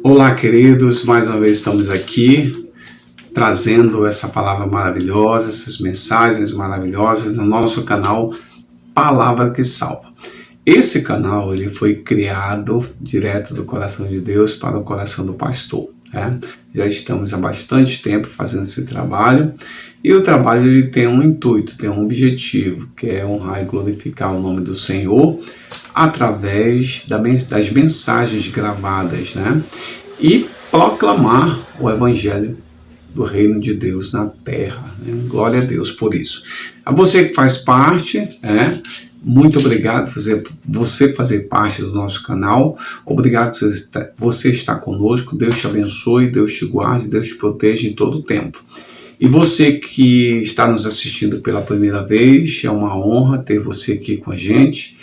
Olá, queridos, mais uma vez estamos aqui trazendo essa palavra maravilhosa, essas mensagens maravilhosas no nosso canal Palavra que Salva. Esse canal ele foi criado direto do coração de Deus para o coração do pastor. Já estamos há bastante tempo fazendo esse trabalho e o trabalho ele tem um intuito, tem um objetivo, que é honrar e glorificar o nome do Senhor através das mensagens gravadas, e proclamar o Evangelho do Reino de Deus na Terra. Glória a Deus por isso. A você que faz parte, muito obrigado por você fazer parte do nosso canal. Obrigado por você estar conosco. Deus te abençoe, Deus te guarde, Deus te proteja em todo o tempo. E você que está nos assistindo pela primeira vez, é uma honra ter você aqui com a gente.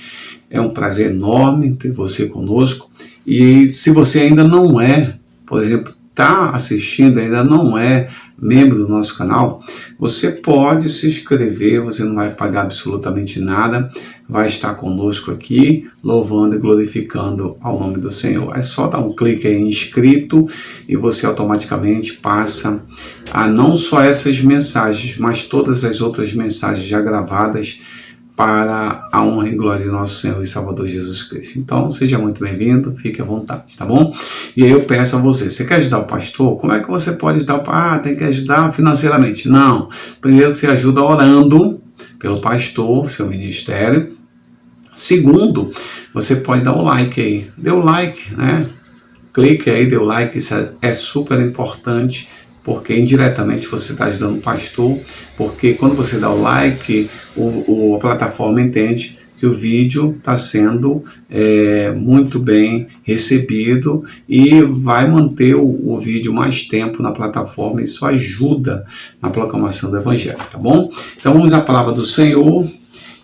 É um prazer enorme ter você conosco. E se você ainda não é, por exemplo, está assistindo, ainda não é membro do nosso canal, você pode se inscrever, você não vai pagar absolutamente nada, vai estar conosco aqui, louvando e glorificando ao nome do Senhor. É só dar um clique aí em inscrito e você automaticamente passa a não só essas mensagens, mas todas as outras mensagens já gravadas para a honra e glória de nosso Senhor e Salvador Jesus Cristo. Então, seja muito bem-vindo, fique à vontade, tá bom? E aí eu peço a você quer ajudar o pastor? Como é que você pode ajudar o pastor? Tem que ajudar financeiramente. Não, primeiro você ajuda orando pelo pastor, seu ministério. Segundo, você pode dar o like aí. Dê o like, Clique aí, dê o like, isso é super importante, porque indiretamente você está ajudando o pastor, porque quando você dá o like, a plataforma entende que o vídeo está sendo muito bem recebido e vai manter o vídeo mais tempo na plataforma. Isso ajuda na proclamação do Evangelho, tá bom? Então vamos à palavra do Senhor,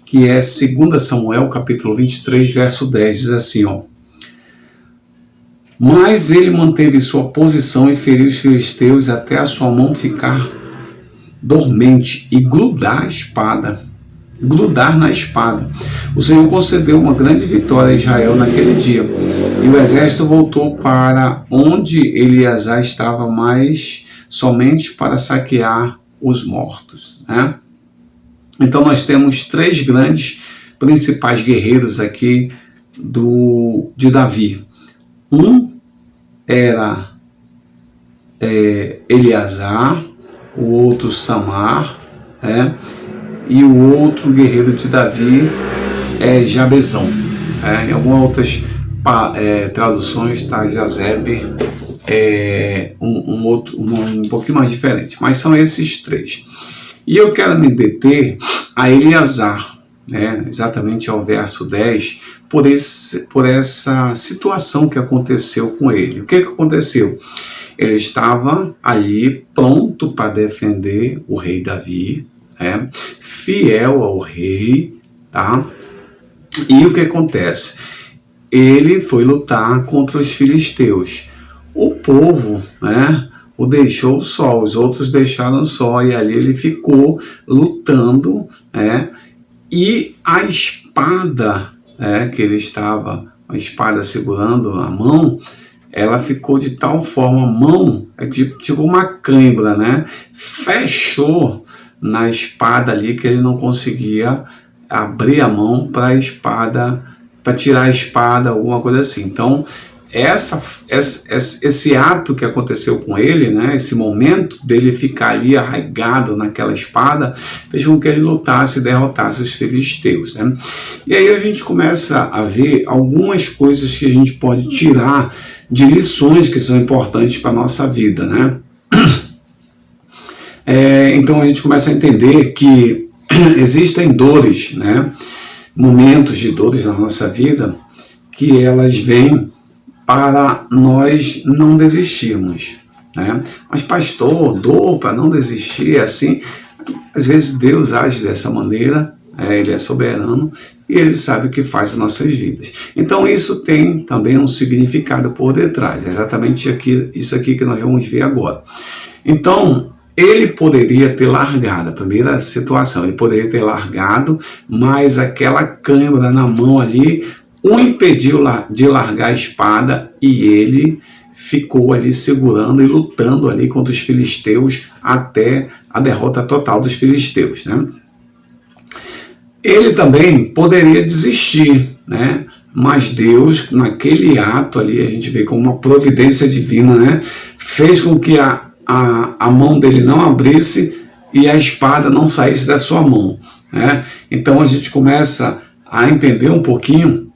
que é 2 Samuel, capítulo 23, verso 10, diz assim, Mas ele manteve sua posição e feriu os filisteus até a sua mão ficar dormente e grudar na espada. O Senhor concedeu uma grande vitória a Israel naquele dia, e o exército voltou para onde Eleazar estava, mas somente para saquear os mortos. Então nós temos três grandes principais guerreiros aqui de Davi. Um era Eleazar, o outro Samar, e o outro guerreiro de Davi é Jabezão. Em algumas outras traduções está Jazebe, um pouquinho mais diferente, mas são esses três. E eu quero me deter a Eleazar, exatamente ao verso 10, por essa situação que aconteceu com ele. O que aconteceu? Ele estava ali pronto para defender o rei Davi, fiel ao rei, tá? E o que acontece? Ele foi lutar contra os filisteus. O povo, o deixou só, os outros deixaram só, e ali ele ficou lutando, e a espada, que ele estava, a espada segurando a mão, ela ficou de tal forma, a mão, tipo uma cãibra, fechou na espada ali, que ele não conseguia abrir a mão para a espada, para tirar a espada, alguma coisa assim. Então, esse ato que aconteceu com ele, esse momento dele ficar ali arraigado naquela espada, fez com que ele lutasse e derrotasse os filisteus. E aí a gente começa a ver algumas coisas que a gente pode tirar de lições que são importantes para a nossa vida. Então a gente começa a entender que existem dores, momentos de dores na nossa vida, que elas vêm para nós não desistirmos. Mas pastor, dor para não desistir, assim, às vezes Deus age dessa maneira, Ele é soberano e Ele sabe o que faz nas nossas vidas. Então isso tem também um significado por detrás, é exatamente isso aqui que nós vamos ver agora. Então, ele poderia ter largado, a primeira situação, ele poderia ter largado, mas aquela câimbra na mão ali o impediu de largar a espada e ele ficou ali segurando e lutando ali contra os filisteus até a derrota total dos filisteus, né? Ele também poderia desistir, né? Mas Deus, naquele ato ali, a gente vê como uma providência divina, né? Fez com que a mão dele não abrisse e a espada não saísse da sua mão, né? Então a gente começa a entender um pouquinho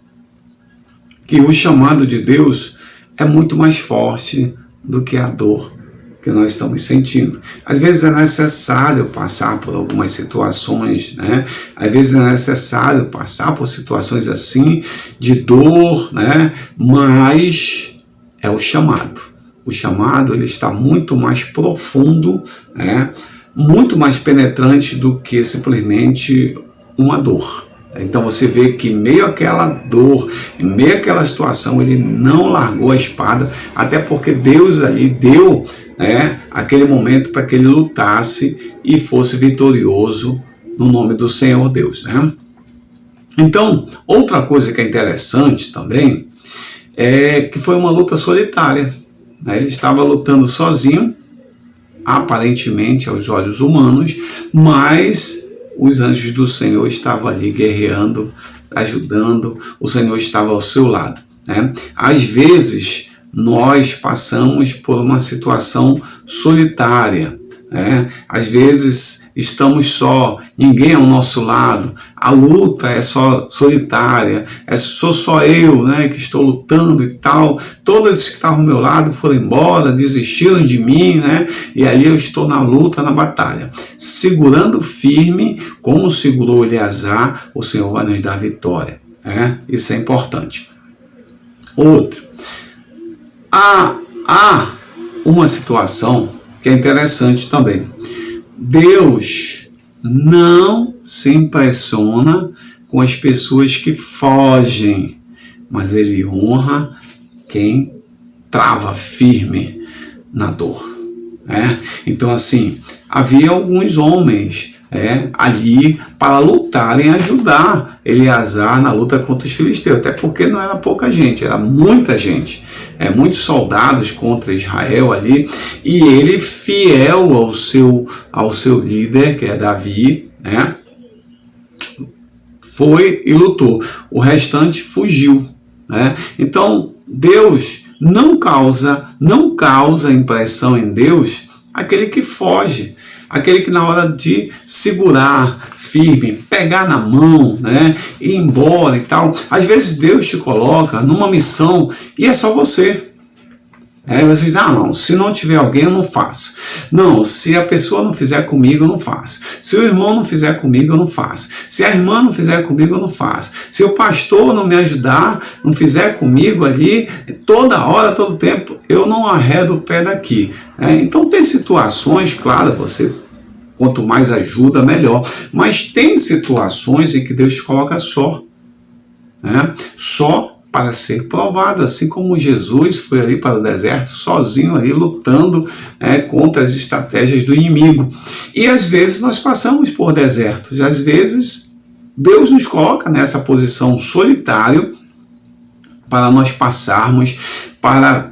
que o chamado de Deus é muito mais forte do que a dor que nós estamos sentindo. Às vezes é necessário passar por algumas situações, né? Às vezes é necessário passar por situações assim, de dor, né? Mas é o chamado. O chamado, ele está muito mais profundo, né? Muito mais penetrante do que simplesmente uma dor. Então você vê que em meio àquela dor, em meio àquela situação, ele não largou a espada, até porque Deus ali deu, né, aquele momento para que ele lutasse e fosse vitorioso no nome do Senhor Deus, né? Então, outra coisa que é interessante também é que foi uma luta solitária, né? Ele estava lutando sozinho, aparentemente aos olhos humanos, mas os anjos do Senhor estavam ali guerreando, ajudando, o Senhor estava ao seu lado, né? Às vezes nós passamos por uma situação solitária, né? Às vezes estamos só, ninguém ao nosso lado, a luta é só solitária, sou só eu, né, que estou lutando e tal, todos que estavam ao meu lado foram embora, desistiram de mim, né, e ali eu estou na luta, na batalha, segurando firme, como segurou Eleazar, o Senhor vai nos dar vitória, né? Isso é importante. Outro, há uma situação que é interessante também. Deus não se impressiona com as pessoas que fogem, mas ele honra quem trava firme na dor, né? Então, assim, havia alguns homens ali para lutarem, ajudar Eleazar na luta contra os filisteus, até porque não era pouca gente, era muita gente, muitos soldados contra Israel ali, e ele fiel ao seu líder, que é Davi, né, foi e lutou, o restante fugiu, né? Então Deus não causa impressão em Deus aquele que foge, aquele que na hora de segurar firme, pegar na mão, né, ir embora e tal. Às vezes Deus te coloca numa missão e é só você. Você diz, não, se não tiver alguém eu não faço. Não, se a pessoa não fizer comigo eu não faço. Se o irmão não fizer comigo eu não faço. Se a irmã não fizer comigo eu não faço. Se o pastor não me ajudar, não fizer comigo ali, toda hora, todo tempo, eu não arredo o pé daqui. Então tem situações, claro, você quanto mais ajuda, melhor. Mas tem situações em que Deus te coloca só. Só para ser provado, assim como Jesus foi ali para o deserto, sozinho ali, lutando contra as estratégias do inimigo. E às vezes nós passamos por desertos, às vezes Deus nos coloca nessa posição solitário para nós passarmos, para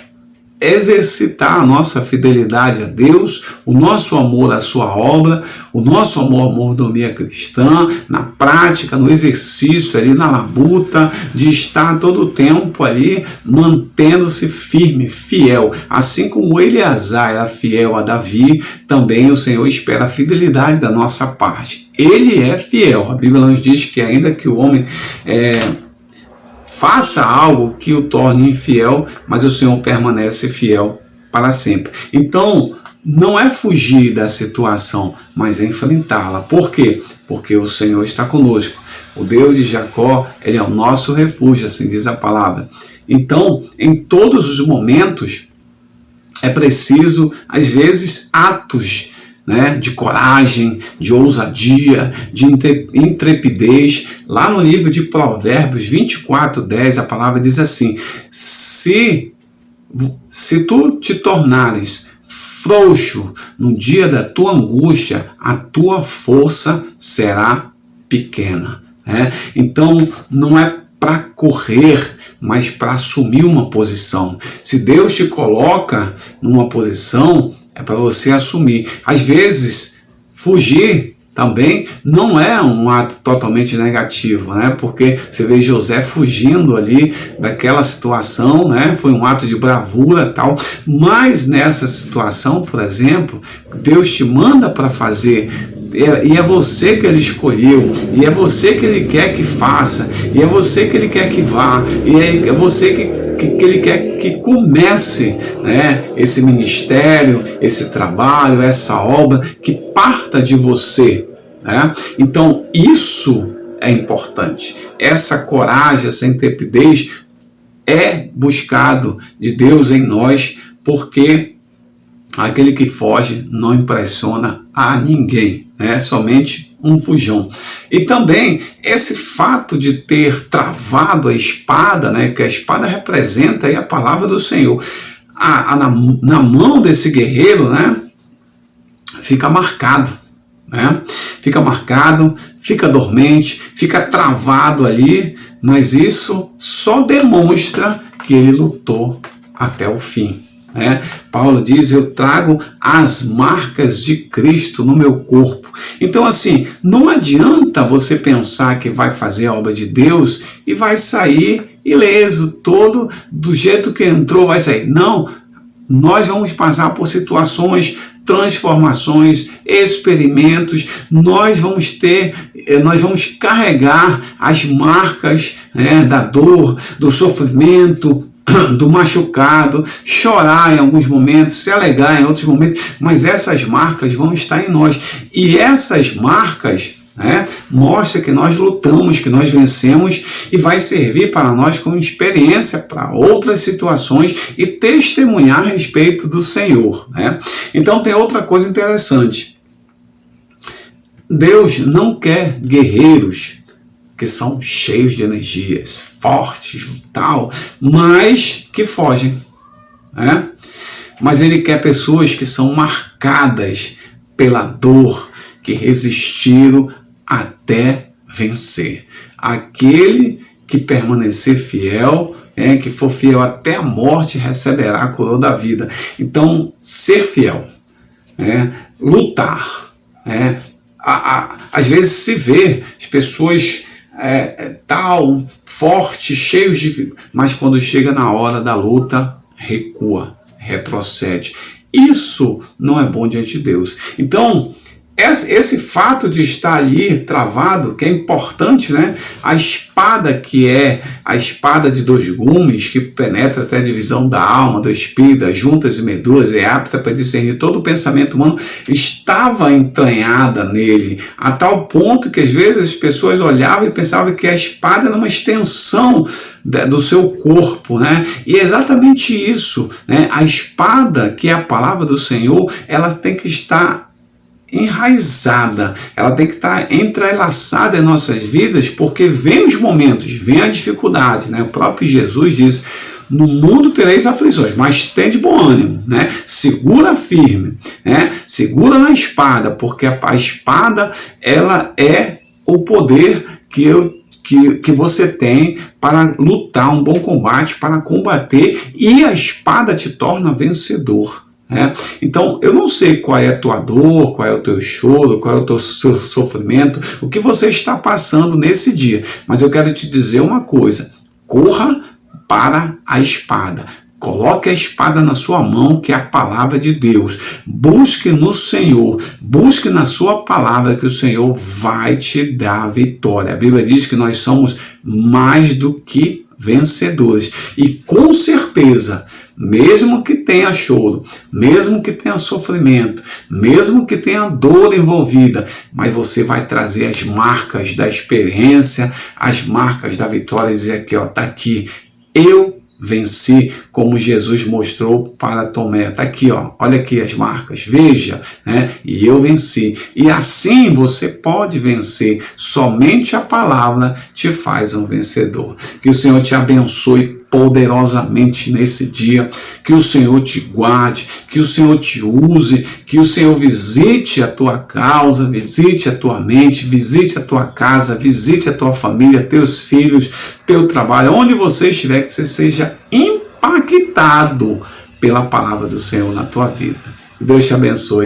exercitar a nossa fidelidade a Deus, o nosso amor à sua obra, o nosso amor à mordomia cristã, na prática, no exercício ali, na labuta, de estar todo o tempo ali, mantendo-se firme, fiel. Assim como Eleazar era fiel a Davi, também o Senhor espera a fidelidade da nossa parte. Ele é fiel. A Bíblia nos diz que ainda que o homem faça algo que o torne infiel, mas o Senhor permanece fiel para sempre. Então, não é fugir da situação, mas enfrentá-la. Por quê? Porque o Senhor está conosco. O Deus de Jacó, ele é o nosso refúgio, assim diz a palavra. Então, em todos os momentos, é preciso, às vezes, atos de coragem, de ousadia, de intrepidez. Lá no livro de Provérbios 24:10, a palavra diz assim: se tu te tornares frouxo no dia da tua angústia, a tua força será pequena. Então, não é para correr mas para assumir uma posição. Se Deus te coloca numa posição, é para você assumir. Às vezes, fugir também não é um ato totalmente negativo, né? Porque você vê José fugindo ali daquela situação, né? Foi um ato de bravura, tal. Mas nessa situação, por exemplo, Deus te manda para fazer, e é você que ele escolheu, e é você que ele quer que faça, e é você que ele quer que vá, e é você que ele quer que comece, né, esse ministério, esse trabalho, essa obra, que parta de você, né? Então isso é importante. Essa coragem, essa intrepidez é buscado de Deus em nós, porque aquele que foge não impressiona a ninguém, né? Somente um fujão. E também esse fato de ter travado a espada, né? Que a espada representa aí a palavra do Senhor, na mão desse guerreiro, né? Fica marcado, né? Fica marcado, fica dormente, fica travado ali, mas isso só demonstra que ele lutou até o fim. Paulo diz: eu trago as marcas de Cristo no meu corpo. Então, assim, não adianta você pensar que vai fazer a obra de Deus e vai sair ileso, todo do jeito que entrou vai sair. Não, nós vamos passar por situações, transformações, experimentos, nós vamos carregar as marcas, né, da dor, do sofrimento, do machucado, chorar em alguns momentos, se alegrar em outros momentos, mas essas marcas vão estar em nós. E essas marcas, né, mostram que nós lutamos, que nós vencemos, e vai servir para nós como experiência para outras situações e testemunhar a respeito do Senhor, né? Então tem outra coisa interessante. Deus não quer guerreiros que são cheios de energias, fortes, tal, mas que fogem, né? Mas ele quer pessoas que são marcadas pela dor, que resistiram até vencer. Aquele que permanecer fiel, que for fiel até a morte, receberá a coroa da vida. Então, ser fiel, lutar, às vezes se vê as pessoas tal, forte, cheios de... mas quando chega na hora da luta, recua, retrocede. Isso não é bom diante de Deus. Então, esse fato de estar ali travado, que é importante, né? A espada, que é a espada de 2 gumes, que penetra até a divisão da alma, do espírito, das juntas e medulas, é apta para discernir todo o pensamento humano, estava entranhada nele, a tal ponto que às vezes as pessoas olhavam e pensavam que a espada era uma extensão do seu corpo, né? E é exatamente isso, né? A espada, que é a palavra do Senhor, ela tem que estar enraizada, ela tem que estar entrelaçada em nossas vidas, porque vem os momentos, vem a dificuldade, né? O próprio Jesus diz: no mundo tereis aflições, mas tende bom ânimo, né? Segura firme, né? Segura na espada, porque a espada, ela é o poder que você tem para lutar um bom combate, para combater, e a espada te torna vencedor. Então, eu não sei qual é a tua dor, qual é o teu choro, qual é o teu sofrimento, o que você está passando nesse dia, mas eu quero te dizer uma coisa: corra para a espada. Coloque a espada na sua mão, que é a palavra de Deus. Busque no Senhor, busque na sua palavra, que o Senhor vai te dar a vitória. A Bíblia diz que nós somos mais do que vencedores. E com certeza, mesmo que tenha choro, mesmo que tenha sofrimento, mesmo que tenha dor envolvida, mas você vai trazer as marcas da experiência, as marcas da vitória, e dizer aqui, está aqui, eu venci, como Jesus mostrou para Tomé. Está aqui, olha aqui as marcas, veja, né? E eu venci. E assim você pode vencer. Somente a palavra te faz um vencedor. Que o Senhor te abençoe poderosamente nesse dia, que o Senhor te guarde, que o Senhor te use, que o Senhor visite a tua causa, visite a tua mente, visite a tua casa, visite a tua família, teus filhos, teu trabalho, onde você estiver, que você seja impactado pela palavra do Senhor na tua vida. Deus te abençoe.